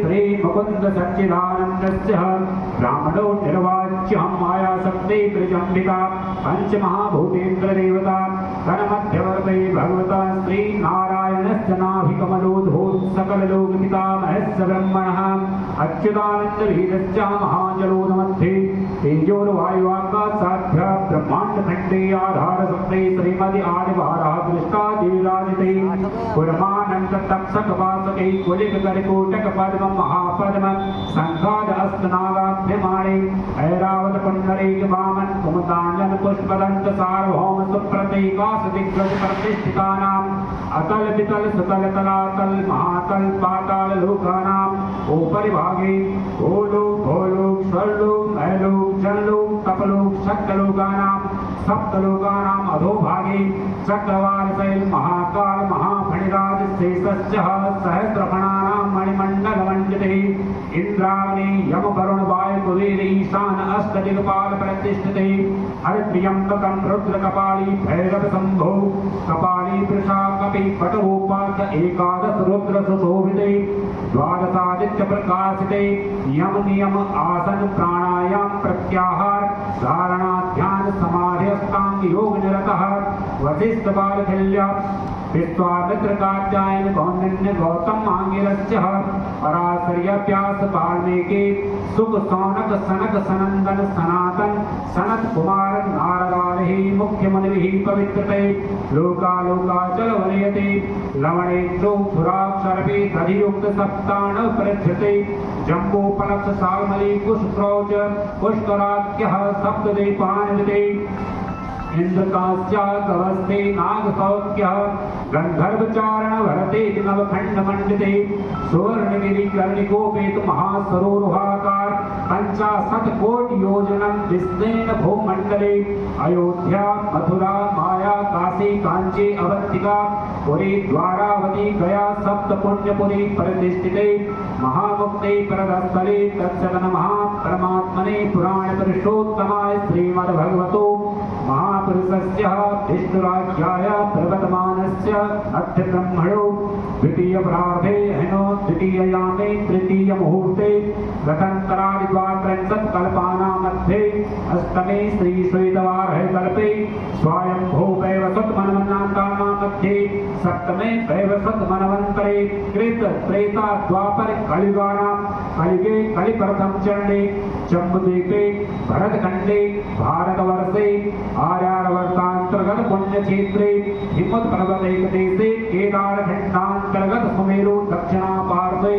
श्री मुकुंद सच्चिदानंदस्य ब्राह्मणो निर्वाच्यं माया शक्ति प्रजंबिका पंच महाभूतेन्द्र देवता तन्मध्यवर्ते भगवता श्री नारायणस्य नाभिकमलोद्भूत सकल लोक पितामहस्य ब्रह्मणः अच्युतानंद वीरस्य महाजलोन्मध्ये तेजोर्वायुवाकाशाभ्य ब्रह्मांड खंडे आधार सप्ते श्रीमदि आदिवारः दृष्टादिविराजिते कुर्मानंद तक्षक वासके कुलिक करकोटक पद्म महापद्म संघाद अस्तनागाभ्यमाणे ऐरावत पुंडरीक वामन कुमुदांजन पुष्पदंत सार्वभौम सुप्रतीकाश दिग्गज प्रतिष्ठितानां अतल वितल सुतल तलातल महातल पाताल लोकानां ऊपरि भागे भूलोक भोलोक स्वर्लोक महलोक जनलोक तपलोक सप्तलोकानां सप्तलोकानां अधोभागे चक्रवाल शैल महाकाल महाफणिराज शेषस्य सहस्रफणानां मणिमंडल मंडिते इंद्राग्नि यम वरुण वायु कुबेर ईशान अष्टदिक्पाल प्रतिष्ठिते हरित्र्यंबकं रुद्र कपाली भैरव शंभो कपाली वृषा कपि पटवोपाच एकादश रुद्र सुशोभिते द्वादशादित्य प्रकाशिते यम नियम आसन प्राणायाम प्रत्याहार धारणा ध्यान समाधि अष्टांग योग निरतः वशिष्ठ बालखिल्य विश्वामित्र कात्यायन कौंडिन्य गौतम आंगिरस्य पराशर्य व्यास वाल्मीकि सुख सौनक सनक सनंदन सनातन सनत कुमार नारदारि मुख्य मुनिभिः पवित्रते लोकालोकाचल वलयते लवणेन्द्रो धुराक्षरपि दधियुक्त सप्तान प्रध्यते जम्बोपलक्ष साल्मली कुशक्रौच पुष्कराख्यः सप्तदीपान्विते इंद्रकाश्चाकवस्ते नागसौख्य गंधर्वचारण भरते नवखंड मंडिते सुवर्णगिरि कर्णिकोपेत महासरोरुहाकार 50 कोटि योजनं विस्तीर्ण भूमंडले अयोध्या मथुरा माया काशी कांची अवंतिका पुरी द्वारावती गया सप्त पुण्यपुरी प्रतिष्ठिते महामुक्ते परदस्थले तत्सदन महापरमात्मने पुराण पुरुषोत्तमाय श्रीमद्भगवतो महापुरुषस्य विष्णुराज्याय प्रवर्तमानस्य अद्य ब्रह्मणो द्वितीय प्रार्धे हेनो द्वितीययामे तृतीय मुहूर्ते रथान्तरादिद्वात्रिंशत् कल्पानां मध्ये अष्टमे श्री श्वेतवार्हे कल्पे स्वयंभू वैवस्वत मनवन्तानां मध्ये सप्तमे वैवस्वत मनवन्तरे कृत त्रेता द्वापर कलियुगानां कलिगे कलिप्रथम चरणे जम्बूद्वीपे भरतखंडे भारतवर्षे आर्यावर्तांतर्गत पुण्य क्षेत्रे हिमवत पर्वत देशे केदारखंडांतर्गत सुमेरु दक्षिणा पार्श्वे